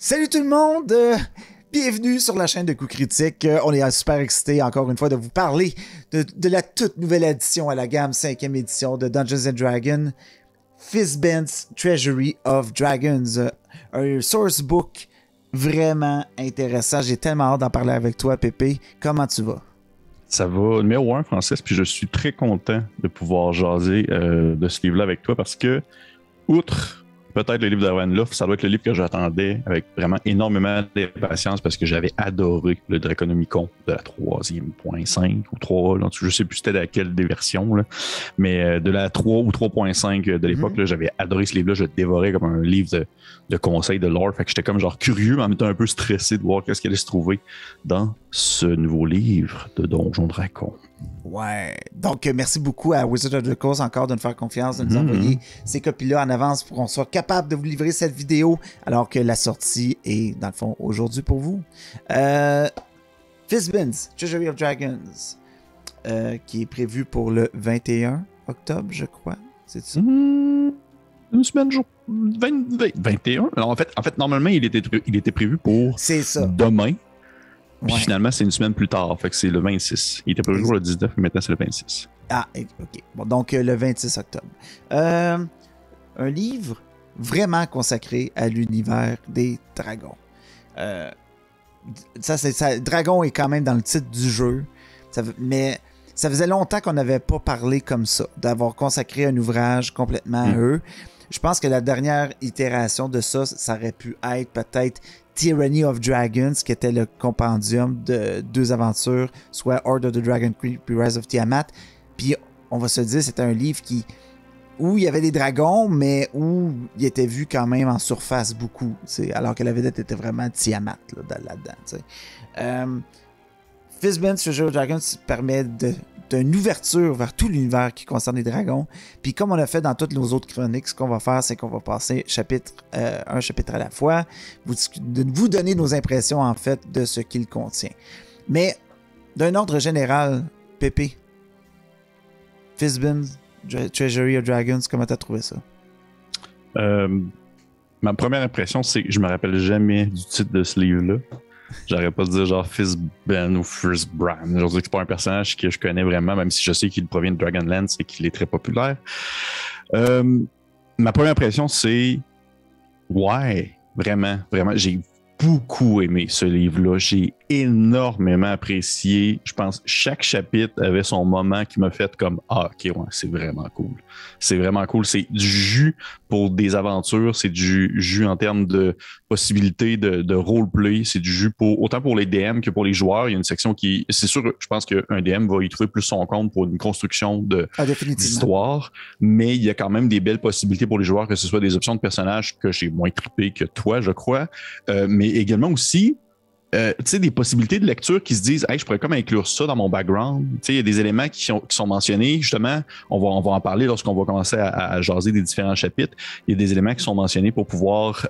Salut tout le monde! Bienvenue sur la chaîne de Coup Critique. On est super excités encore une fois de vous parler de la toute nouvelle addition à la gamme, 5e édition de Dungeons & Dragons, Fizban's Treasury of Dragons, un sourcebook vraiment intéressant. J'ai tellement hâte d'en parler avec toi, Pépé. Comment tu vas? Ça va numéro 1, Francis, puis je suis très content de pouvoir jaser de ce livre-là avec toi parce que, outre peut-être le livre d'Arwen Luff, ça doit être le livre que j'attendais avec vraiment énormément d'impatience parce que j'avais adoré le Draconomicon de la 3.5 ou 3, là, je sais plus c'était laquelle des versions, là, mais de la 3 ou 3.5 de l'époque, là, j'avais adoré ce livre-là, je le dévorais comme un livre de conseils de lore, fait que j'étais comme genre curieux, mais en même temps un peu stressé de voir qu'est-ce qu'il allait se trouver dans ce nouveau livre de Donjons Dragons. Ouais. Donc, merci beaucoup à Wizard of the Coast encore de nous faire confiance, de nous envoyer ces copies-là en avance pour qu'on soit capable de vous livrer cette vidéo alors que la sortie est, dans le fond, aujourd'hui pour vous. Fizban's Treasury of Dragons, qui est prévu pour le 21 octobre, je crois. C'est ça? Une semaine, 21. Alors, en fait, normalement, il était prévu pour demain. Puis finalement, c'est une semaine plus tard. Fait que c'est le 26. Il était prévu le 19, mais maintenant, c'est le 26. Ah, ok. Bon, donc, le 26 octobre. Un livre vraiment consacré à l'univers des dragons. Dragon est quand même dans le titre du jeu. Mais ça faisait longtemps qu'on n'avait pas parlé comme ça, d'avoir consacré un ouvrage complètement à eux. Je pense que la dernière itération de ça aurait pu être peut-être Tyranny of Dragons, qui était le compendium de deux aventures, soit Horde of the Dragon Queen puis Rise of Tiamat. Puis on va se dire, c'était un livre où il y avait des dragons, mais où il était vu quand même en surface beaucoup, alors que la vedette était vraiment Tiamat là-dedans. Fizban's Treasury of Dragons permet d'une ouverture vers tout l'univers qui concerne les dragons. Puis comme on a fait dans toutes nos autres chroniques, ce qu'on va faire, c'est qu'on va passer un chapitre à la fois, vous donner nos impressions en fait de ce qu'il contient. Mais d'un ordre général, Pépé, Fizban's Treasury of Dragons, comment t'as trouvé ça? Ma première impression, c'est que je me rappelle jamais du titre de ce livre-là. J'aurais pas dire genre Fizban ou Fizbran. Je veux dire que c'est pas un personnage que je connais vraiment, même si je sais qu'il provient de Dragonlance et qu'il est très populaire. Ma première impression, c'est ouais, vraiment, j'ai beaucoup aimé ce livre-là. J'ai énormément apprécié. Je pense que chaque chapitre avait son moment qui m'a fait comme ah, ok, ouais, c'est vraiment cool. C'est vraiment cool. C'est du jus pour des aventures. C'est du jus en termes de possibilités de roleplay. C'est du jus autant pour les DM que pour les joueurs. Il y a une section qui. C'est sûr, je pense qu'un DM va y trouver plus son compte pour une construction d'histoire. Mais il y a quand même des belles possibilités pour les joueurs, que ce soit des options de personnages que j'ai moins trippé que toi, je crois. Mais également aussi. Tu sais, des possibilités de lecture qui se disent hey, je pourrais comme inclure ça dans mon background. Tu sais, il y a des éléments qui sont mentionnés. Justement, on va en parler lorsqu'on va commencer à jaser des différents chapitres. Il y a des éléments qui sont mentionnés pour pouvoir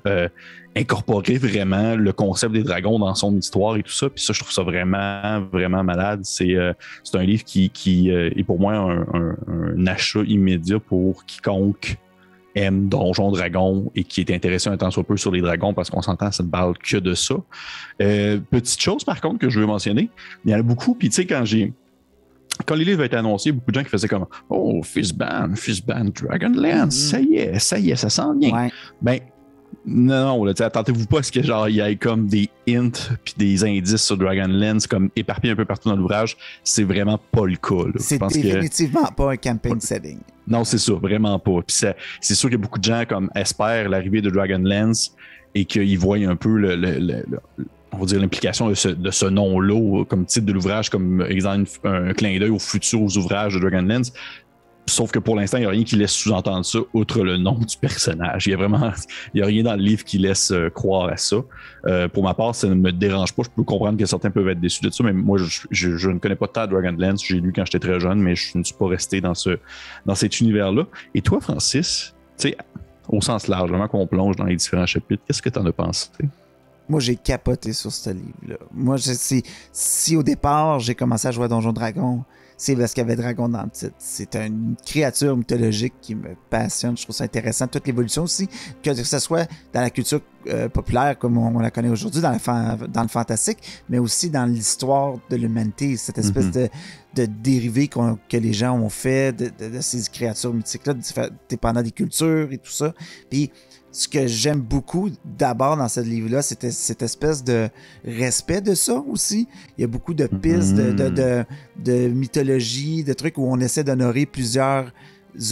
incorporer vraiment le concept des dragons dans son histoire et tout ça. Puis ça, je trouve ça vraiment, vraiment malade. C'est un livre qui est pour moi un achat immédiat pour quiconque aime Donjons Dragons et qui est intéressé un temps soit peu sur les dragons parce qu'on s'entend, ça ne parle que de ça. Petite chose par contre que je veux mentionner, il y en a beaucoup, puis tu sais, quand les livres ont été annoncés, beaucoup de gens qui faisaient comme oh, Fizban, Dragonlance, ça y est, ça s'en vient. Ouais. Ben, non, là, attendez-vous pas à ce que genre il y ait comme des hints puis des indices sur Dragonlance comme éparpillés un peu partout dans l'ouvrage. C'est vraiment pas le cas. Là. C'est définitivement pas un campaign setting. Non, c'est ça, vraiment pas. Puis c'est sûr qu'il y a beaucoup de gens comme espèrent l'arrivée de Dragonlance et qu'ils voient un peu on va dire l'implication de ce nom-là comme titre de l'ouvrage, comme exemple un clin d'œil aux futurs ouvrages de Dragonlance. Sauf que pour l'instant, il n'y a rien qui laisse sous-entendre ça, outre le nom du personnage. Il n'y a rien dans le livre qui laisse croire à ça. Pour ma part, ça ne me dérange pas. Je peux comprendre que certains peuvent être déçus de ça, mais moi, je ne connais pas tant Dragonlance. J'ai lu quand j'étais très jeune, mais je ne suis pas resté dans cet univers-là. Et toi, Francis, tu sais, au sens large, vraiment qu'on plonge dans les différents chapitres, qu'est-ce que tu en as pensé? Moi, j'ai capoté sur ce livre-là. Moi, si au départ, j'ai commencé à jouer à Donjons Dragons, c'est parce qu'il y avait dragon dans le titre. C'est une créature mythologique qui me passionne. Je trouve ça intéressant. Toute l'évolution aussi, que ce soit dans la culture populaire comme on la connaît aujourd'hui, dans le fantastique, mais aussi dans l'histoire de l'humanité. Cette espèce de dérivé que les gens ont fait de ces créatures mythiques-là, dépendant des cultures et tout ça. Puis, ce que j'aime beaucoup d'abord dans ce livre-là, c'était cette espèce de respect de ça aussi. Il y a beaucoup de pistes de mythologie, de trucs où on essaie d'honorer plusieurs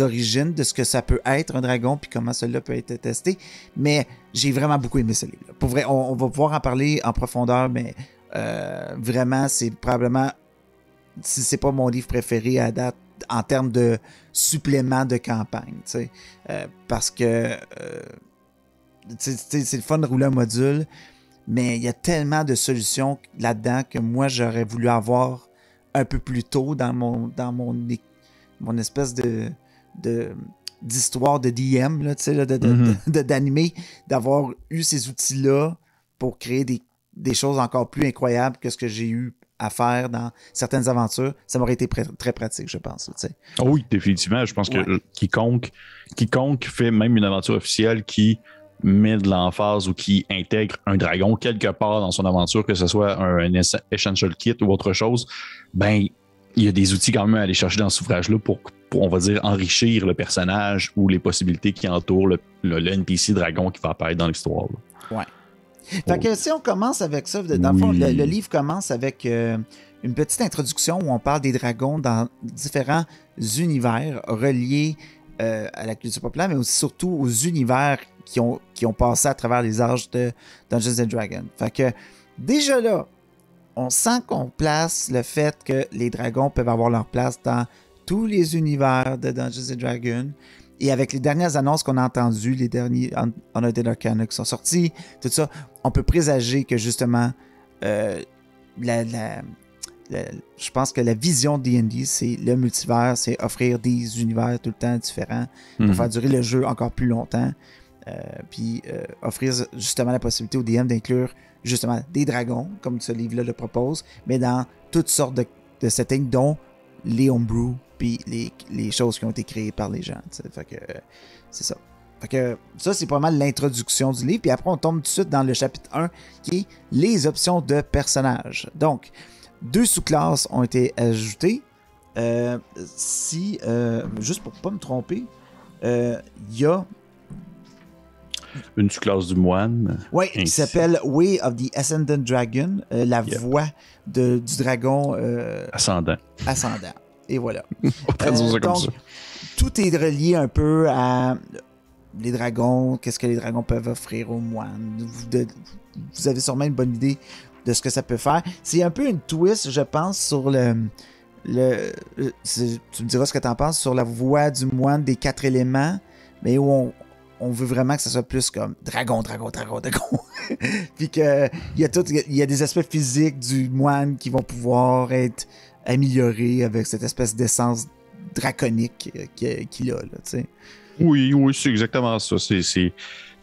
origines de ce que ça peut être un dragon puis comment cela peut être testé. Mais j'ai vraiment beaucoup aimé ce livre-là. Pour vrai, on va pouvoir en parler en profondeur, mais vraiment, c'est probablement, si c'est pas mon livre préféré à date, en termes de supplément de campagne, tu sais. Parce que c'est le fun de rouler un module, mais il y a tellement de solutions là-dedans que moi, j'aurais voulu avoir un peu plus tôt dans mon espèce d'histoire de DM, là, d'animé, d'avoir eu ces outils-là pour créer des choses encore plus incroyables que ce que j'ai eu à faire dans certaines aventures. Ça m'aurait été très pratique, je pense. Oh oui, définitivement. Je pense que quiconque fait même une aventure officielle qui met de l'emphase ou qui intègre un dragon quelque part dans son aventure, que ce soit un essential kit ou autre chose, ben il y a des outils quand même à aller chercher dans cet ouvrage-là pour, on va dire, enrichir le personnage ou les possibilités qui entourent le NPC dragon qui va apparaître dans l'histoire. Ouais. Fait que si on commence avec ça, dans le fond, le livre commence avec une petite introduction où on parle des dragons dans différents univers reliés à la culture populaire, mais aussi surtout aux univers qui ont passé à travers les âges de Dungeons and Dragons. Fait que déjà là, on sent qu'on place le fait que les dragons peuvent avoir leur place dans tous les univers de Dungeons and Dragons. Et avec les dernières annonces qu'on a entendues, les derniers Undead Arcana qui sont sortis, tout ça, on peut présager que justement, je pense que la vision de D&D, c'est le multivers, c'est offrir des univers tout le temps différents pour faire durer le jeu encore plus longtemps. Puis offrir justement la possibilité au DM d'inclure justement des dragons, comme ce livre-là le propose, mais dans toutes sortes de settings, dont les homebrew, puis les choses qui ont été créées par les gens. Fait que c'est ça. Fait que ça, c'est pas mal l'introduction du livre. Puis après, on tombe tout de suite dans le chapitre 1, qui est les options de personnages. Donc, 2 sous-classes ont été ajoutées. Juste pour pas me tromper, il y a une sous-classe du moine. Oui, qui s'appelle Way of the Ascendant Dragon, la voix du dragon ascendant. Et voilà. Donc, tout est relié un peu à les dragons, qu'est-ce que les dragons peuvent offrir aux moines. Vous avez sûrement une bonne idée de ce que ça peut faire. C'est un peu une twist, je pense, sur tu me diras ce que tu en penses, sur la voix du moine des 4 éléments, mais où on veut vraiment que ça soit plus comme dragon. Puis qu'il y a des aspects physiques du moine qui vont pouvoir être améliorés avec cette espèce d'essence draconique qu'il a, là, tu sais. Oui, c'est exactement ça. C'est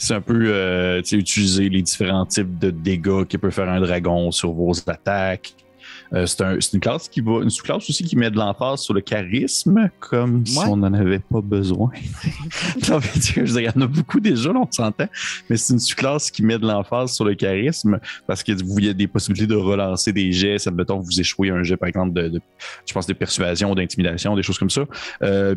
un peu utiliser les différents types de dégâts que peut faire un dragon sur vos attaques. C'est une classe une sous-classe aussi qui met de l'emphase sur le charisme, comme si on n'en avait pas besoin. Je veux dire, il y en a beaucoup déjà, là, on s'entend, mais c'est une sous-classe qui met de l'emphase sur le charisme parce qu'il y a des possibilités de relancer des jets. Ça, mettons, vous échouez un jet, par exemple, je pense, de persuasion, d'intimidation, des choses comme ça.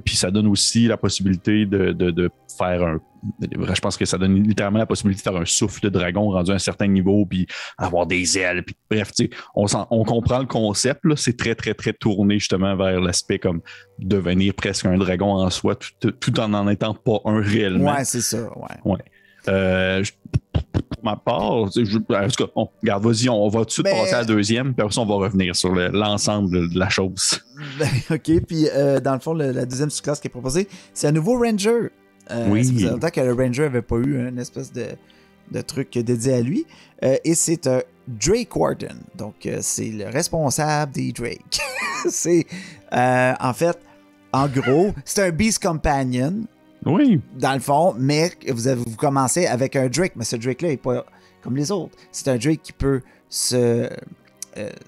Puis ça donne aussi la possibilité de faire je pense que ça donne littéralement la possibilité de faire un souffle de dragon rendu à un certain niveau, puis avoir des ailes. Puis, bref, on comprend le concept. Là, c'est très, très, très tourné justement vers l'aspect comme devenir presque un dragon en soi, tout en n'en étant pas un réellement. Ouais, c'est ça. Ouais. Pour ma part, en tout cas, regarde, vas-y, on va tout de suite passer à la deuxième, puis après ça, on va revenir sur l'ensemble de la chose. OK, puis dans le fond, la deuxième sous-classe qui est proposée, c'est un nouveau Ranger. Oui. Ça faisait longtemps que le Ranger n'avait pas eu une espèce de truc dédié à lui. Et c'est un Drake Warden. Donc, c'est le responsable des Drake. C'est, en fait, en gros, c'est un Beast Companion. Oui. Dans le fond, mais vous commencez avec un Drake. Mais ce Drake-là n'est pas comme les autres. C'est un Drake qui peut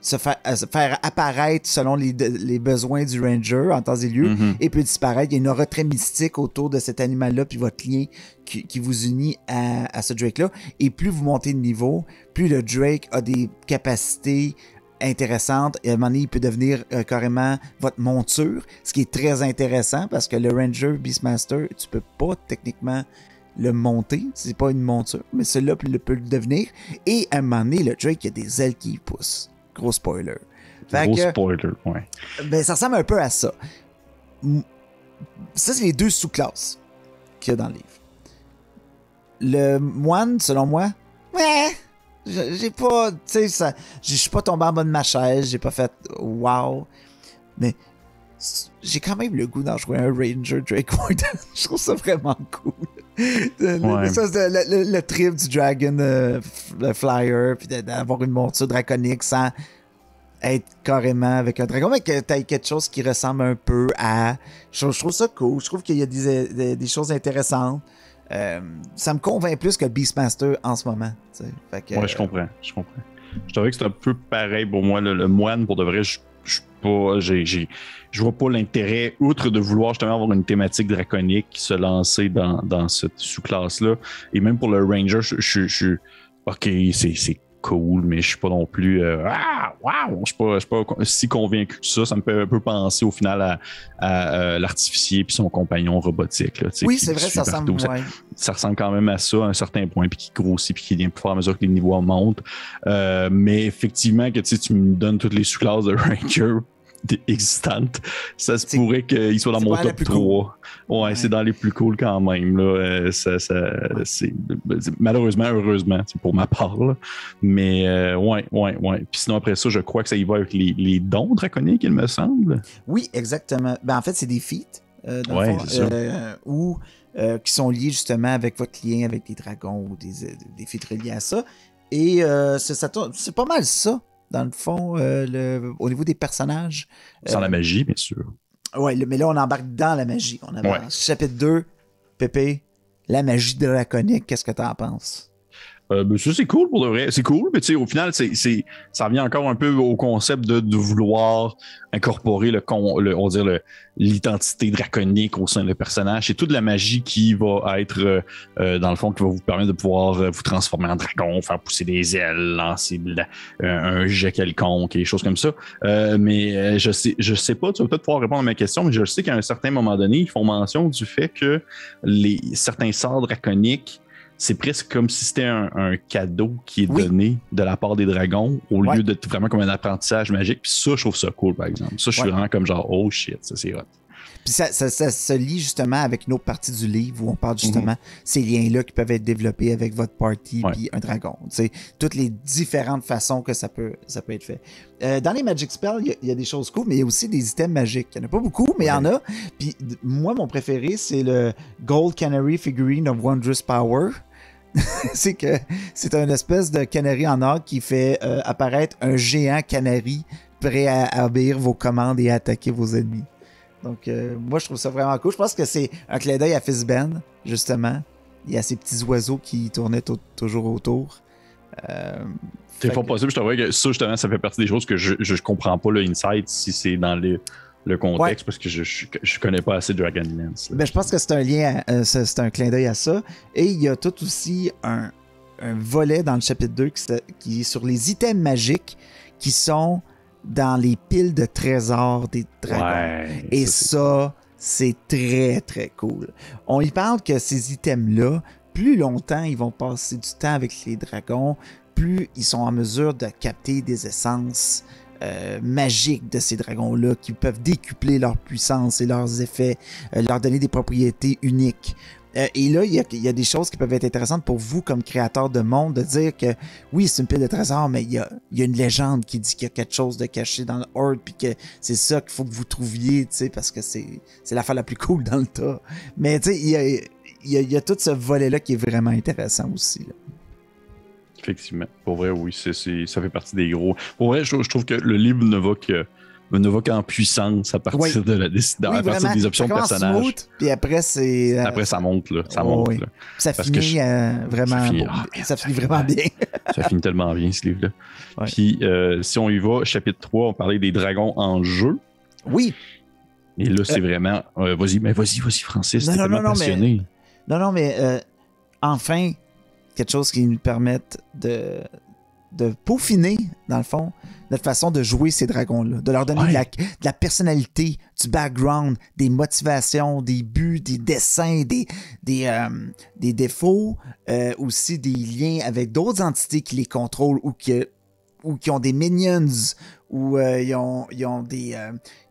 se faire apparaître selon les besoins du ranger en temps et lieu, et peut disparaître. Il y a une aura très mystique autour de cet animal-là, puis votre lien qui vous unit à ce Drake-là. Et plus vous montez de niveau, plus le Drake a des capacités intéressantes, et à un moment donné, il peut devenir carrément votre monture, ce qui est très intéressant, parce que le Ranger Beastmaster, tu peux pas techniquement le monter, c'est pas une monture, mais celui-là peut le devenir, et à un moment donné, le Drake, il y a des ailes qui poussent. Gros spoiler. Spoiler, ouais. Ben, ça ressemble un peu à ça. Ça, c'est les deux sous-classes qu'il y a dans le livre. Le moine, selon moi, ouais, j'ai pas, tu sais, je suis pas tombé en bas de ma chaise, j'ai pas fait wow, mais j'ai quand même le goût d'en jouer un Ranger Drake Warden. Je trouve ça vraiment cool. Le trip du Dragon le Flyer, puis d'avoir une monture draconique sans être carrément avec un dragon, mais que t'as quelque chose qui ressemble un peu à... Je trouve ça cool. Je trouve qu'il y a des choses intéressantes. Ça me convainc plus que le Beastmaster en ce moment. Fait que, ouais, je comprends. Je dirais que c'est un peu pareil pour moi. Le moine, pour de vrai, je vois pas l'intérêt, outre de vouloir justement avoir une thématique draconique, se lancer dans cette sous-classe-là. Et même pour le Ranger, je suis OK, c'est cool, mais je suis pas non plus wow! Je suis pas si convaincu que ça. Ça me fait un peu penser au final à l'artificier puis son compagnon robotique. Là, oui, c'est vrai, ça ressemble. Ouais. Ça ressemble quand même à ça à un certain point, puis qui grossit, puis qui devient plus fort à mesure que les niveaux montent. Mais effectivement, que tu me donnes toutes les sous-classes de Ranger existantes, ça se pourrait qu'il soit dans mon top 3. Cool. Ouais, c'est dans les plus cool quand même. Là. C'est malheureusement, heureusement, c'est pour ma part. Là. Mais ouais. Puis sinon, après ça, je crois que ça y va avec les dons draconiques, il me semble. Oui, exactement. Ben, en fait, c'est des feats. Qui sont liés justement avec votre lien avec des dragons ou des feats reliés à ça. Et c'est pas mal ça. Dans le fond, au niveau des personnages. Sans la magie, bien sûr. Oui, mais là, on embarque dans la magie. On embarque. Chapitre 2, Pépé, la magie draconique, qu'est-ce que tu en penses? Ça, c'est cool pour de vrai. C'est cool, mais tu sais, au final, ça revient encore un peu au concept de vouloir incorporer l'identité draconique au sein du personnage. C'est toute la magie qui va être, dans le fond, qui va vous permettre de pouvoir vous transformer en dragon, faire pousser des ailes, lancer un jet quelconque et des choses comme ça. Mais je sais pas, tu vas peut-être pouvoir répondre à ma question, mais je sais qu'à un certain moment donné, ils font mention du fait que certains sorts draconiques, c'est presque comme si c'était un cadeau qui est donné de la part des dragons au lieu d'être vraiment comme un apprentissage magique. Puis ça, je trouve ça cool, par exemple. Ça, je suis vraiment comme genre, oh shit, ça c'est hot. Puis ça se lie justement avec une autre partie du livre où on parle justement ces liens-là qui peuvent être développés avec votre party puis un dragon. T'sais, toutes les différentes façons que ça peut être fait. Dans les Magic Spells, il y a des choses cool, mais il y a aussi des items magiques. Il n'y en a pas beaucoup, mais il y en a. Puis moi, mon préféré, c'est le Gold Canary Figurine of Wondrous Power. C'est une espèce de canari en or qui fait apparaître un géant canari prêt à obéir vos commandes et à attaquer vos ennemis. Donc, moi, je trouve ça vraiment cool. Je pense que c'est un clin d'œil à Fizzben, justement. Il y a ces petits oiseaux qui tournaient toujours autour. C'est fort possible. Je te vois que ça, justement, ça fait partie des choses que je comprends pas, le insight, si c'est dans le contexte, parce que je connais pas assez Dragonlance. Ben, je pense que c'est un lien, c'est un clin d'œil à ça. Et il y a tout aussi un volet dans le chapitre 2 qui est sur les items magiques qui sont dans les piles de trésors des dragons. Ouais, et ça, c'est très, très cool. On y parle que ces items-là, plus longtemps ils vont passer du temps avec les dragons, plus ils sont en mesure de capter des essences magiques de ces dragons-là qui peuvent décupler leur puissance et leurs effets, leur donner des propriétés uniques. Et là, il y a des choses qui peuvent être intéressantes pour vous comme créateur de monde, de dire que oui, c'est une pile de trésors, mais il y a une légende qui dit qu'il y a quelque chose de caché dans le Horde, puis que c'est ça qu'il faut que vous trouviez, tu sais, parce que c'est l'affaire la plus cool dans le tas. Mais tu sais, il y a tout ce volet-là qui est vraiment intéressant aussi, là. Effectivement. Pour vrai, oui, ça fait partie des gros. Pour vrai, je trouve que le livre ne va que qu'en puissance à partir de à partir des options de personnage. Smooth, puis après, c'est... Après, ça monte, là. Ça monte, là. Ça finit vraiment... Ça finit vraiment bien. Ça finit tellement bien, ce livre-là. Ouais. Puis, si on y va, chapitre 3, on parlait des dragons en jeu. Oui. Et là, c'est vraiment... vas-y, Francis, t'es tellement passionné. Mais enfin, quelque chose qui nous permette de peaufiner, dans le fond, notre façon de jouer ces dragons-là, de leur donner de la personnalité, du background, des motivations, des buts, des dessins, des défauts, aussi des liens avec d'autres entités qui les contrôlent ou qui ont des minions, ou ils ont des...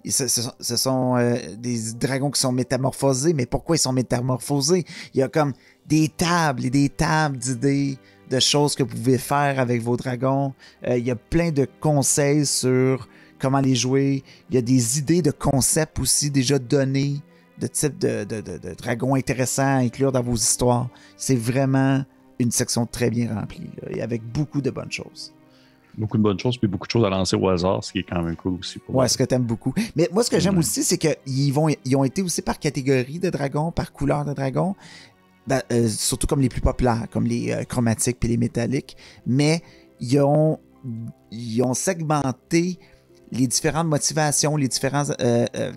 ce sont des dragons qui sont métamorphosés, mais pourquoi ils sont métamorphosés? Il y a comme des tables et des tables d'idées, de choses que vous pouvez faire avec vos dragons. Il y a plein de conseils sur comment les jouer. Il y a des idées de concepts aussi déjà donnés, de type de dragons intéressants à inclure dans vos histoires. C'est vraiment une section très bien remplie, là, et avec beaucoup de bonnes choses. Beaucoup de bonnes choses, puis beaucoup de choses à lancer au hasard, ce qui est quand même cool aussi. Ouais, ce que t'aimes beaucoup. Mais moi, ce que j'aime aussi, c'est qu'ils ont été aussi par catégorie de dragons, par couleur de dragons. Surtout comme les plus populaires, comme les chromatiques et les métalliques, mais ils ont segmenté les différentes motivations, les différents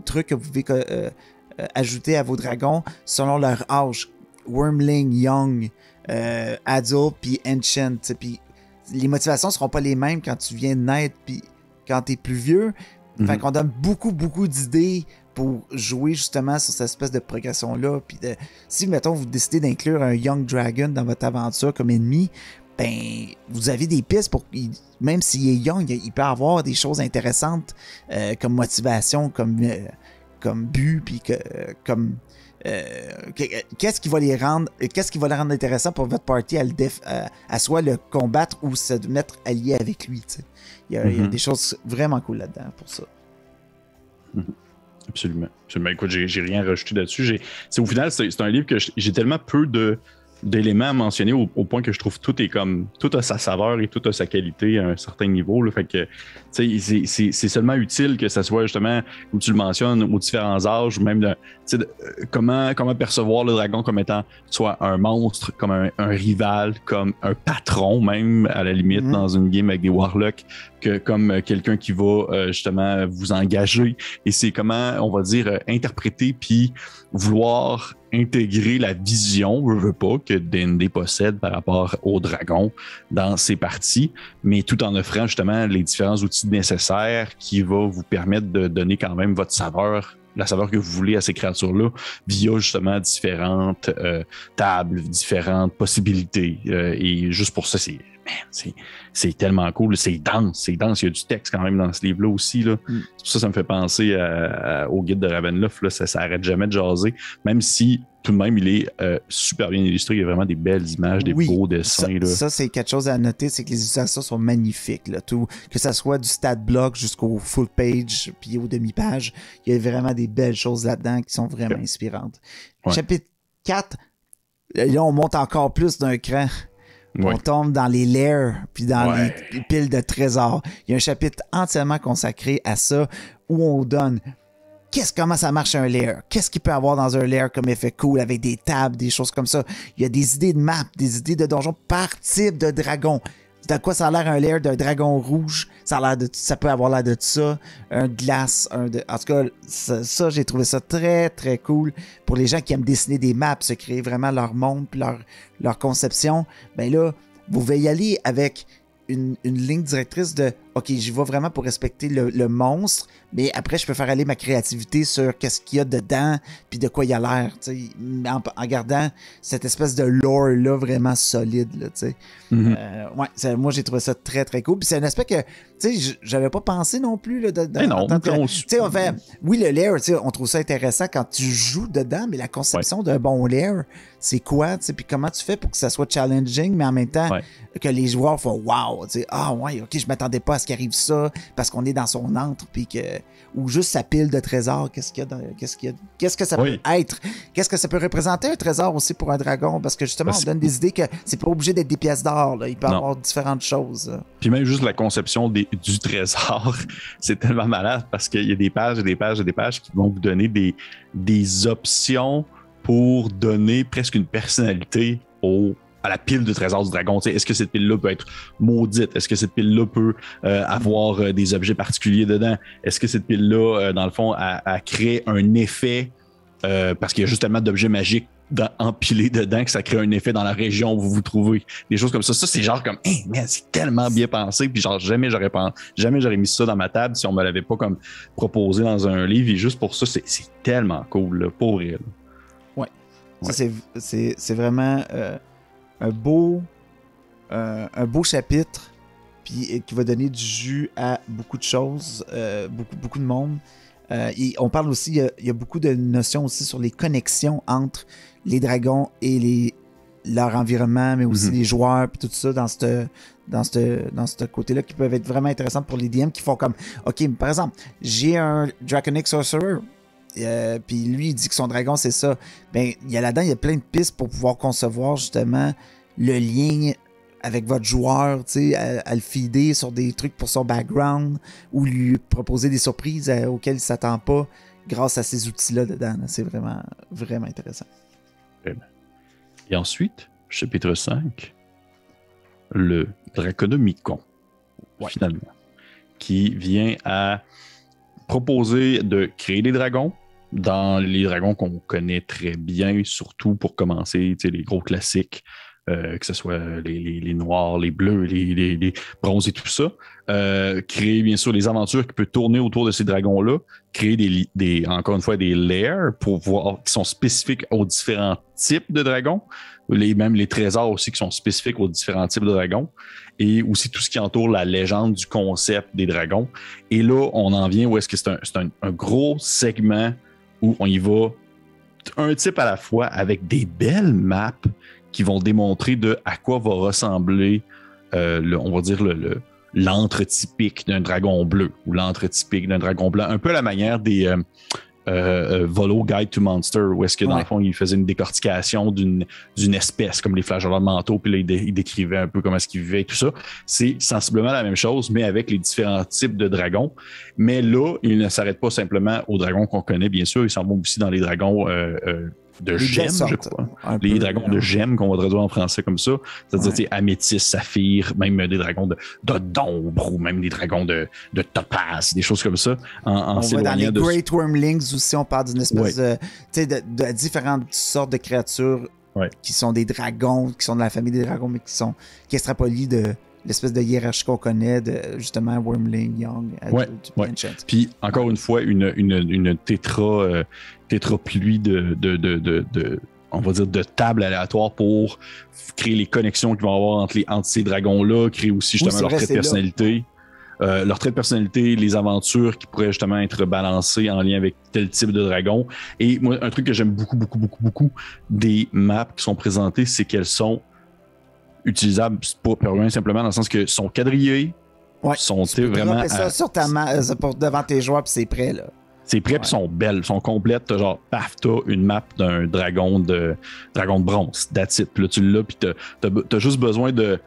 trucs que vous pouvez ajouter à vos dragons selon leur âge. Wormling, Young, Adult, puis Ancient. Puis les motivations ne seront pas les mêmes quand tu viens de naître puis quand tu es plus vieux. Fait qu'on donne beaucoup, beaucoup d'idées pour jouer justement sur cette espèce de progression-là. Puis si, mettons, vous décidez d'inclure un Young Dragon dans votre aventure comme ennemi, ben, vous avez des pistes pour... Même s'il est young, il peut avoir des choses intéressantes comme motivation, comme but, puis comme... qu'est-ce qui va les rendre intéressants pour votre party à soit le combattre ou se mettre allié avec lui, tu sais. Il y a des choses vraiment cool là-dedans pour ça. Absolument. Écoute, j'ai rien rajouté là-dessus. Au final, c'est un livre que j'ai tellement peu d'éléments à mentionner au point que je trouve tout a sa saveur et tout a sa qualité à un certain niveau. Là. Fait que c'est seulement utile que ça soit justement, où tu le mentionnes, aux différents âges, ou même comment percevoir le dragon comme étant soit un monstre, comme un rival, comme un patron même, à la limite, dans une game avec des warlocks, que comme quelqu'un qui va justement vous engager. Et c'est comment, on va dire, interpréter puis vouloir intégrer la vision, je veux pas, que D&D possède par rapport au dragon dans ses parties, mais tout en offrant justement les différents outils nécessaires qui vont vous permettre de donner quand même votre saveur, la saveur que vous voulez à ces créatures-là, via justement différentes tables, différentes possibilités. Et juste pour ça, c'est tellement cool. C'est dense. Il y a du texte quand même dans ce livre-là aussi. Là. C'est pour ça que ça me fait penser au guide de Ravenloft. Là. Ça arrête jamais de jaser. Même si, tout de même, il est super bien illustré. Il y a vraiment des belles images, des beaux dessins. Ça, c'est quelque chose à noter, c'est que les illustrations sont magnifiques. Là. Que ça soit du stat block jusqu'au full page puis au demi-page, il y a vraiment des belles choses là-dedans qui sont vraiment inspirantes. Ouais. Chapitre 4, là, on monte encore plus d'un cran. On tombe dans les lairs puis dans les piles de trésors. Il y a un chapitre entièrement consacré à ça où on donne comment ça marche un lair, qu'est-ce qu'il peut avoir dans un lair comme effet cool avec des tables, des choses comme ça. Il y a des idées de map, des idées de donjons par type de dragon. De quoi ça a l'air un lair d'un dragon rouge? Ça peut avoir l'air de ça. Un glace. En tout cas, ça, j'ai trouvé ça très, très cool. Pour les gens qui aiment dessiner des maps, se créer vraiment leur monde puis leur conception, ben là, vous pouvez y aller avec une ligne directrice de OK, j'y vais vraiment pour respecter le monstre, mais après, je peux faire aller ma créativité sur qu'est-ce qu'il y a dedans, puis de quoi il a l'air, en gardant cette espèce de lore-là vraiment solide, là, tu sais. Moi, j'ai trouvé ça très, très cool. Puis c'est un aspect que, tu sais, j'avais pas pensé non plus, là, on fait, oui, le lair, tu sais, on trouve ça intéressant quand tu joues dedans, mais la conception d'un bon lair, c'est quoi, tu sais, puis comment tu fais pour que ça soit challenging, mais en même temps, que les joueurs font « wow », tu sais, « ah ouais, ok, je m'attendais pas est-ce qu'il arrive ça, parce qu'on est dans son antre, puis que... Ou juste sa pile de trésors, qu'est-ce que ça peut être? Qu'est-ce que ça peut représenter un trésor aussi pour un dragon? Parce que justement, on donne des idées que c'est pas obligé d'être des pièces d'or, là. Il peut y avoir différentes choses. Puis même juste la conception du trésor, c'est tellement malade parce qu'il y a des pages et des pages et des pages qui vont vous donner des options pour donner presque une personnalité à la pile de trésors du dragon. T'sais, est-ce que cette pile-là peut être maudite? Est-ce que cette pile-là peut avoir des objets particuliers dedans? Est-ce que cette pile-là, dans le fond, a créé un effet parce qu'il y a juste tellement d'objets magiques empilés dedans que ça crée un effet dans la région où vous vous trouvez. Des choses comme ça. Ça, c'est genre comme, hey, man, c'est tellement bien pensé. Puis genre, jamais j'aurais mis ça dans ma table si on me l'avait pas comme proposé dans un livre. Et juste pour ça, c'est tellement cool, là, pour vrai. Ouais. Ça, c'est vraiment... un beau chapitre puis qui va donner du jus à beaucoup de choses, beaucoup de monde. Et on parle aussi, il y a beaucoup de notions aussi sur les connexions entre les dragons et leur environnement, mais aussi les joueurs, puis tout ça dans ce côté-là qui peuvent être vraiment intéressants pour les DM qui font comme, OK, par exemple, j'ai un Draconic Sorcerer, puis lui, il dit que son dragon, c'est ça. Ben, il y a là-dedans, il y a plein de pistes pour pouvoir concevoir justement le lien avec votre joueur, tu sais, à le feeder sur des trucs pour son background ou lui proposer des surprises auxquelles il ne s'attend pas grâce à ces outils-là dedans. Là. C'est vraiment, vraiment intéressant. Et ensuite, chapitre 5, le Draconomicon, finalement, qui vient à proposer de créer des dragons dans les dragons qu'on connaît très bien, surtout pour commencer, les gros classiques, que ce soit les noirs, les bleus, les bronzes et tout ça. Créer, bien sûr, les aventures qui peuvent tourner autour de ces dragons-là. Créer encore une fois, des lairs pour voir, qui sont spécifiques aux différents types de dragons. Même les trésors aussi qui sont spécifiques aux différents types de dragons. Et aussi tout ce qui entoure la légende du concept des dragons. Et là, on en vient où est-ce que c'est un gros segment où on y va un type à la fois avec des belles maps qui vont démontrer à quoi va ressembler, on va dire, l'antre typique d'un dragon bleu ou l'antre typique d'un dragon blanc. Un peu à la manière des Volo Guide to Monster, où est-ce que dans le fond, il faisait une décortication d'une espèce, comme les flageolants de manteau, puis là, il décrivait un peu comment est-ce qu'il vivait et tout ça. C'est sensiblement la même chose, mais avec les différents types de dragons. Mais là, il ne s'arrête pas simplement aux dragons qu'on connaît, bien sûr, il s'en va aussi dans les dragons de gemmes, je crois. Les dragons de gemmes, qu'on va traduire en français comme ça. C'est-à-dire, améthyste, saphir, même des dragons d'ombre ou même des dragons de topaz, des choses comme ça. On va dans les Great Wyrmlings aussi, on parle d'une espèce de différentes sortes de créatures qui sont des dragons, qui sont de la famille des dragons, mais qui extrapolient de l'espèce de hiérarchie qu'on connaît de justement Wyrmling, Young, Ancient. Puis encore une fois, une tétrapluie on va dire, de tables aléatoires pour créer les connexions qu'ils vont avoir entre ces dragons-là, créer aussi justement leur trait de personnalité. Leur trait de personnalité, les aventures qui pourraient justement être balancées en lien avec tel type de dragon. Et moi, un truc que j'aime beaucoup des maps qui sont présentées, c'est qu'elles sont utilisables pour rien simplement dans le sens que sont quadrillées, sont vraiment ça sur ta devant tes joueurs puis c'est prêt là. C'est prêt puis sont belles, sont complètes. T'as genre paf, t'as une map d'un dragon de bronze, that's it. Puis là tu l'as puis t'as juste besoin de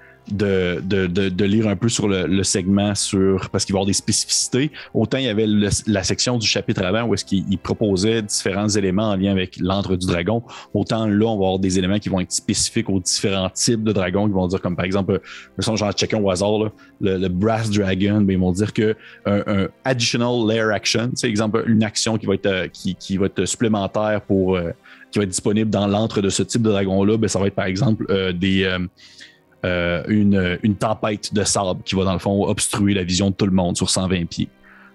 lire un peu sur le segment parce qu'il va y avoir des spécificités. Autant il y avait la section du chapitre avant où est-ce qu'il proposait différents éléments en lien avec l'antre du dragon. Autant là, on va avoir des éléments qui vont être spécifiques aux différents types de dragons qui vont dire comme par exemple, genre checker au hasard, là, le Brass Dragon, ben, ils vont dire que un additional layer action, c'est exemple une action qui va être supplémentaire qui va être disponible dans l'antre de ce type de dragon-là, ben, ça va être par exemple une tempête de sable qui va dans le fond obstruer la vision de tout le monde sur 120 pieds.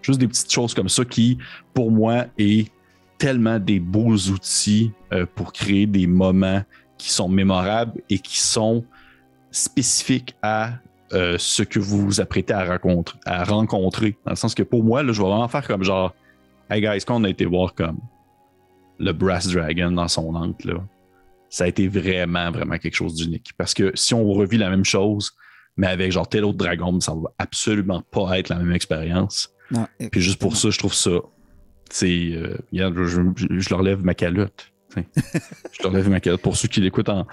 Juste des petites choses comme ça qui, pour moi, est tellement des beaux outils pour créer des moments qui sont mémorables et qui sont spécifiques à ce que vous vous apprêtez à rencontrer. Dans le sens que pour moi, là, je vais vraiment faire comme genre, hey guys, quand on a été voir comme le Brass Dragon dans son antre, là, ça a été vraiment, vraiment quelque chose d'unique. Parce que si on revit la même chose mais avec genre tel autre dragon, ça va absolument pas être la même expérience. Non, puis juste pour ça, je trouve ça, regarde, je leur lève ma calotte. Je leur lève ma calotte. Pour ceux qui l'écoutent en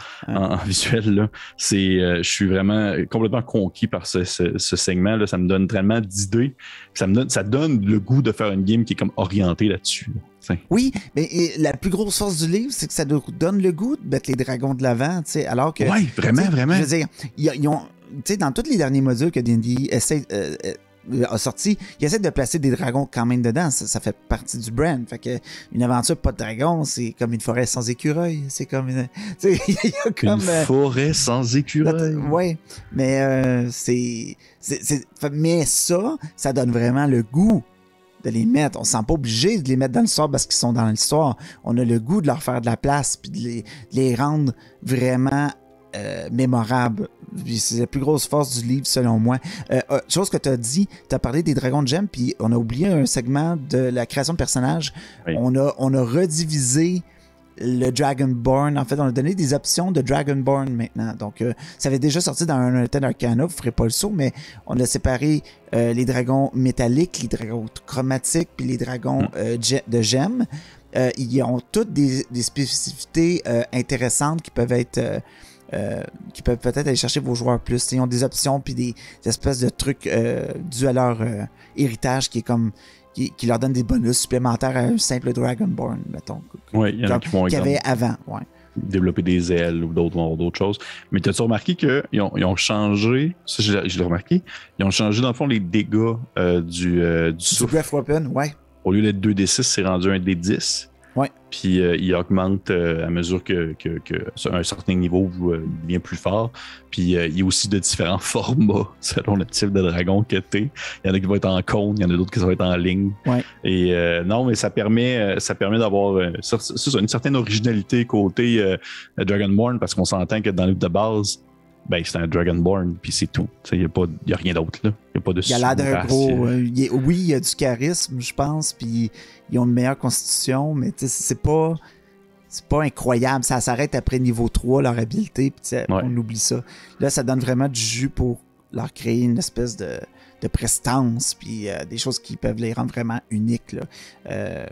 visuel, là, je suis vraiment complètement conquis par ce segment. Là. Ça me donne tellement d'idées. Ça donne le goût de faire une game qui est comme orientée là-dessus. Là. Oui, mais la plus grosse force du livre, c'est que ça donne le goût de mettre les dragons de l'avant, alors que... Oui, vraiment. Je veux dire, ils ont... dans tous les derniers modules que D&D a sorti, ils essaient de placer des dragons quand même dedans. Ça fait partie du brand. Fait que une aventure pas de dragon, c'est comme une forêt sans écureuil. C'est comme une... Une forêt sans écureuil. Oui, mais mais ça donne vraiment le goût de les mettre. On ne se sent pas obligé de les mettre dans l'histoire parce qu'ils sont dans l'histoire. On a le goût de leur faire de la place puis de les rendre vraiment mémorables. C'est la plus grosse force du livre, selon moi. Chose que tu as dit, tu as parlé des dragons de gemmes, puis on a oublié un segment de la création de personnages. Oui. On a redivisé le Dragonborn. En fait, on a donné des options de Dragonborn maintenant. Donc, ça avait déjà sorti dans un Unlimited Arcana, vous ne ferez pas le saut, mais on a séparé les dragons métalliques, les dragons chromatiques, puis les dragons de gemmes. Ils ont toutes des spécificités intéressantes qui peuvent être... qui peuvent peut-être aller chercher vos joueurs plus. Ils ont des options puis des espèces de trucs dus à leur héritage qui est comme qui leur donne des bonus supplémentaires à un simple Dragonborn, mettons. Oui, il y en a qui vont qu'il y avait avant, ouais. Développer des ailes ou d'autres choses. Mais as-tu remarqué qu'ils ont changé, ça je l'ai remarqué, ils ont changé dans le fond les dégâts du souffle. Breath Weapon, ouais. Au lieu d'être 2d6, c'est rendu un d10. Ouais. Puis il augmente à mesure que un certain niveau devient plus fort. Puis il y a aussi de différents formats selon le type de dragon que t'es. Il y en a qui vont être en cône, il y en a d'autres qui vont être en ligne. Ouais. Et non, mais ça permet d'avoir une certaine originalité côté Dragonborn, parce qu'on s'entend que dans le livre de base, ben, c'est un Dragonborn, puis c'est tout. Il n'y a rien d'autre, là. Il n'y a pas de il a l'air d'un gros... oui, il y a du charisme, je pense, puis ils ont une meilleure constitution, mais c'est pas incroyable. Ça s'arrête après niveau 3, leur habileté, puis on oublie ça. Là, ça donne vraiment du jus pour leur créer une espèce de prestance, puis des choses qui peuvent les rendre vraiment uniques, là.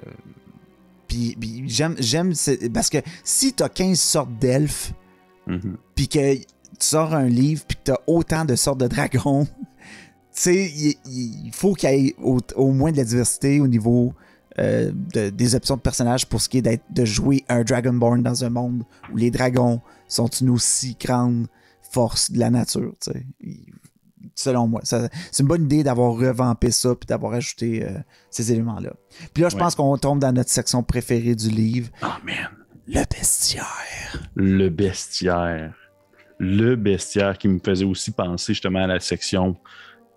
Puis j'aime parce que si tu as 15 sortes d'elfes, puis que tu sors un livre puis que tu as autant de sortes de dragons, tu sais, il faut qu'il y ait au moins de la diversité au niveau des options de personnages pour ce qui est de jouer un Dragonborn dans un monde où les dragons sont une aussi grande force de la nature, tu sais. Selon moi, c'est une bonne idée d'avoir revampé ça puis d'avoir ajouté ces éléments-là. Puis là, je pense qu'on tombe dans notre section préférée du livre. Oh man! Le bestiaire. Le bestiaire. Le bestiaire qui me faisait aussi penser justement à la section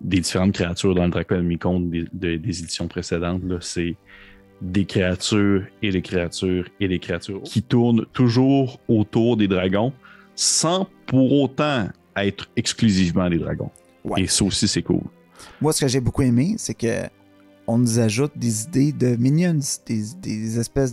des différentes créatures dans le Draconomicon des éditions précédentes. Là. C'est des créatures et des créatures et des créatures qui tournent toujours autour des dragons sans pour autant être exclusivement des dragons. Ouais. Et ça aussi, c'est cool. Moi, ce que j'ai beaucoup aimé, c'est que on nous ajoute des idées de minions, des espèces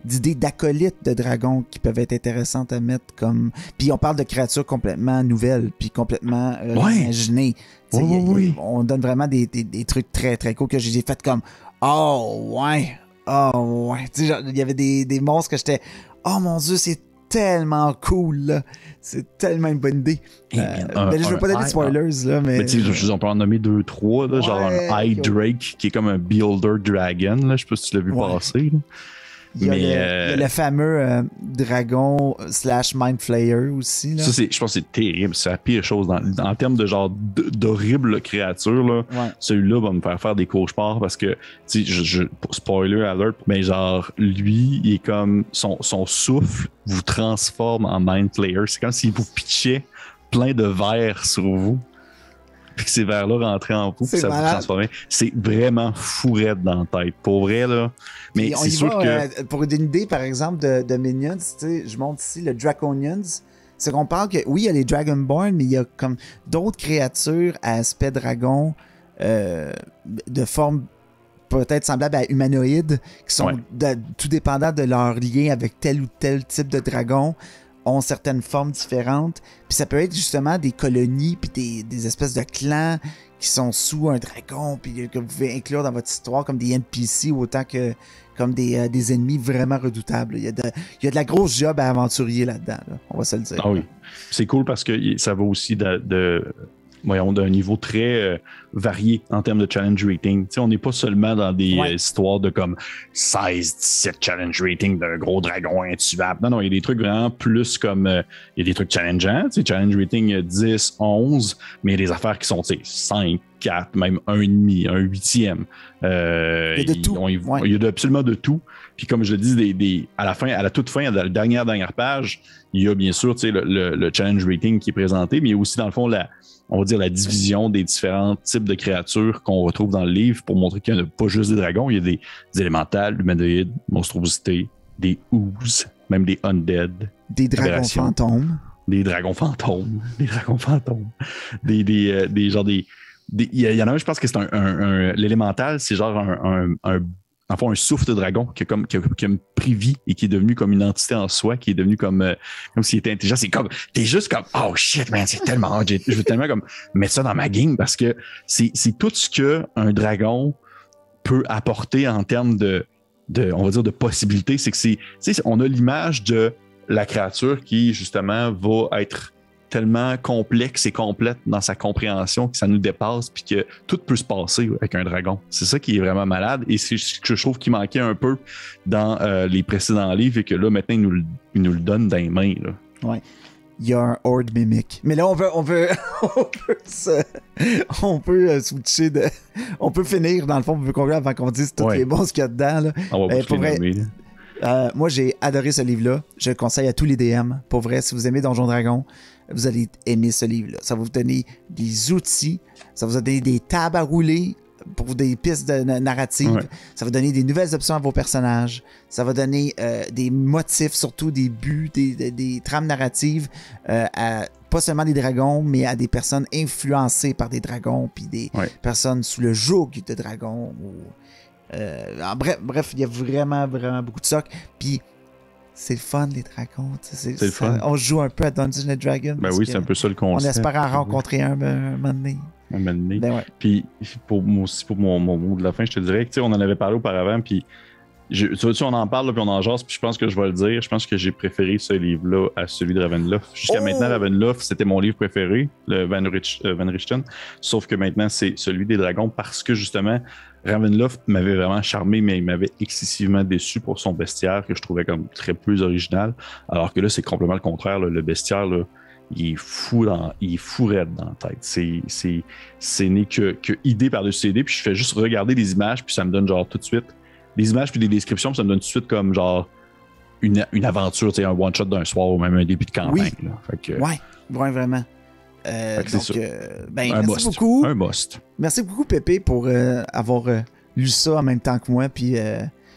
d'idées d'acolytes de dragons qui peuvent être intéressantes à mettre comme... Puis on parle de créatures complètement nouvelles, puis complètement imaginées. Oui. On donne vraiment des trucs très, très cool que j'ai fait comme « Oh, ouais! Oh, ouais! » Tu sais, il y avait des monstres que j'étais « Oh mon Dieu, c'est tellement cool, là! » C'est tellement une bonne idée. Mais je veux pas donner de spoilers, là, mais... tu sais, on peut en nommer 2-3, là, genre un Eye Drake, qui est comme un Builder Dragon, là, je sais pas si tu l'as vu passer, là. Il y a le fameux dragon / Mind Flayer aussi. Là. Ça, je pense que c'est terrible. C'est la pire chose. En termes de genre d'horribles créatures, là, celui-là va me faire des cauchemars parce que, tu sais, spoiler alert, mais genre, lui, il est comme son souffle vous transforme en Mind Flayer. C'est comme s'il vous pitchait plein de verres sur vous. Puis que ces verres-là rentraient en vous, puis ça vous transformait. C'est vraiment fou raide dans la tête. Pour vrai, là. Mais c'est sûr que... pour une idée, par exemple, de Minions, tu sais, je montre ici le Draconians. C'est qu'on parle que, oui, il y a les Dragonborn, mais il y a comme d'autres créatures à aspect dragon, de forme peut-être semblable à humanoïdes, qui sont tout dépendants de leur lien avec tel ou tel type de dragon. ont certaines formes différentes. Puis ça peut être justement des colonies, puis des espèces de clans qui sont sous un dragon, puis que vous pouvez inclure dans votre histoire comme des NPC autant que comme des ennemis vraiment redoutables. Il y a de la grosse job à aventurier là-dedans, là, on va se le dire. Ah oui. C'est cool parce que ça va aussi voyons, d'un niveau très varié en termes de challenge rating. T'sais, on n'est pas seulement dans des histoires de comme 16, 17 challenge rating d'un gros dragon intuable. Non, il y a des trucs vraiment plus comme... il y a des trucs challengeants, challenge rating 10, 11, mais il y a des affaires qui sont 5, 4, même 1,5, un huitième. Il y a de tout. Il y a absolument de tout. Puis comme je le dis, à la toute fin, à la dernière page, il y a bien sûr le challenge rating qui est présenté, mais il y a aussi dans le fond on va dire la division des différents types de créatures qu'on retrouve dans le livre pour montrer qu'il n'y a pas juste des dragons, il y a des élémentales, humanoïdes, monstruosités, des oozes, même des undead. Des dragons fantômes. Des dragons fantômes. Il y en a un, je pense que c'est l'élémental, c'est genre un souffle de dragon qui a pris vie et qui est devenu comme une entité en soi, qui est devenu comme s'il était intelligent. C'est comme, t'es juste comme, oh shit, man, c'est tellement hot. Je veux tellement comme mettre ça dans ma game parce que c'est tout ce qu'un dragon peut apporter en termes on va dire, de possibilités. C'est que on a l'image de la créature qui, justement, va être tellement complexe et complète dans sa compréhension que ça nous dépasse puis que tout peut se passer avec un dragon. C'est ça qui est vraiment malade et c'est ce que je trouve qui manquait un peu dans les précédents livres et que là, maintenant, ils nous le donnent dans les mains. Là. Ouais. Il y a un horde mimique. Mais là, on peut switcher de... On peut finir, dans le fond, on peut conclure avant qu'on dise tout est bon ce qu'il y a dedans. Là. On va pour vrai, moi, j'ai adoré ce livre-là. Je le conseille à tous les DM. Pour vrai, si vous aimez Donjon Dragon, vous allez aimer ce livre-là. Ça va vous donner des outils, ça va vous donner des tables à rouler pour des pistes narratives, ça va donner des nouvelles options à vos personnages, ça va donner des motifs, surtout des buts, des trames narratives à pas seulement des dragons, mais à des personnes influencées par des dragons, puis des personnes sous le joug de dragons. Bref, il y a vraiment, vraiment beaucoup de stock. Puis c'est le fun, les dragons. C'est le fun. On joue un peu à Dungeons & Dragons. Ben oui, c'est un peu ça le concept. On espère en rencontrer un moment donné. Puis pour mon mot de la fin, je te dirais que on en avait parlé auparavant, puis on en parle, là, puis on en jase, puis je pense que je vais le dire. Je pense que j'ai préféré ce livre-là à celui de Ravenloft. Jusqu'à maintenant, Ravenloft, c'était mon livre préféré, le Van Richten. Sauf que maintenant, c'est celui des dragons parce que justement, Ravenloft m'avait vraiment charmé, mais il m'avait excessivement déçu pour son bestiaire que je trouvais comme très peu original. Alors que là, c'est complètement le contraire. Là. Le bestiaire, là, il est fou raide dans la tête. C'est né que idée par-dessus idée, puis je fais juste regarder les images, puis ça me donne genre tout de suite des images puis des descriptions, puis ça me donne tout de suite comme genre une aventure, un one-shot d'un soir ou même un début de campagne. Oui, là. Fait que, ouais, vraiment. Merci must. beaucoup. Un must. Merci beaucoup, Pépé, pour avoir lu ça en même temps que moi, puis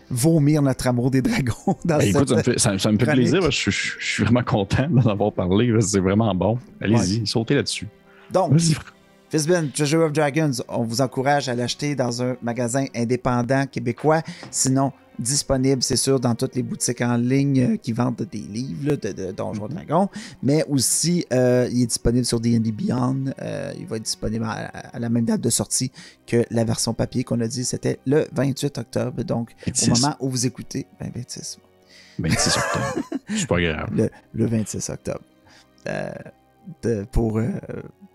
vomir notre amour des dragons dans écoute, ça me fait plaisir. Je suis vraiment content d'en avoir parlé. C'est vraiment bon. Allez-y, sautez là-dessus. Donc, Fizban, Treasure of Dragons, on vous encourage à l'acheter dans un magasin indépendant québécois. Sinon, disponible, c'est sûr, dans toutes les boutiques en ligne qui vendent des livres là, de Donjons & Dragons. Mais aussi, il est disponible sur D&D Beyond. Il va être disponible à la même date de sortie que la version papier qu'on a dit. C'était le 28 octobre. Donc, 26. Au moment où vous écoutez... 26. 26 octobre. C'est pas grave. Le 26 octobre.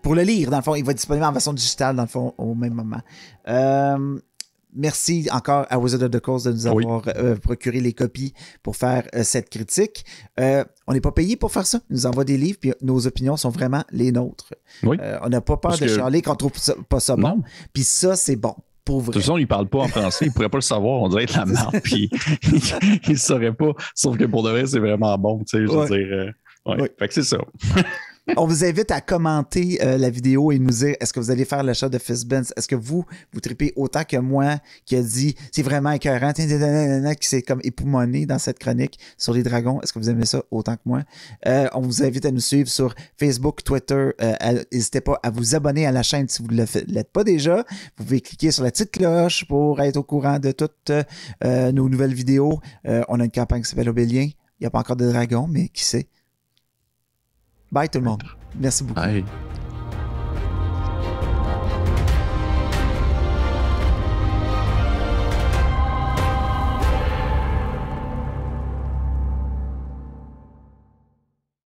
Pour le lire, dans le fond, il va être disponible en version digitale, dans le fond, au même moment. Merci encore à Wizard of the Coast de nous avoir procuré les copies pour faire cette critique. On n'est pas payé pour faire ça. Ils nous envoient des livres, puis nos opinions sont vraiment les nôtres. Oui. On n'a pas peur de chialer quand on trouve pas ça bon. Puis ça, c'est bon. De toute façon, il ne parle pas en français, il ne pourrait pas le savoir, on dirait être la merde, puis il ne saurait pas. Sauf que pour de vrai, c'est vraiment bon, tu sais, je veux dire. Fait que c'est ça. On vous invite à commenter la vidéo et nous dire est-ce que vous allez faire l'achat de Fizban? Est-ce que vous tripez autant que moi qui a dit c'est vraiment écœurant, qui s'est comme époumoné dans cette chronique sur les dragons? Est-ce que vous aimez ça autant que moi? On vous invite à nous suivre sur Facebook, Twitter. N'hésitez pas à vous abonner à la chaîne si vous ne l'êtes pas déjà. Vous pouvez cliquer sur la petite cloche pour être au courant de toutes nos nouvelles vidéos. On a une campagne qui s'appelle Obélien. Il n'y a pas encore de dragons, mais qui sait? Bye tout le monde. Merci beaucoup. Bye.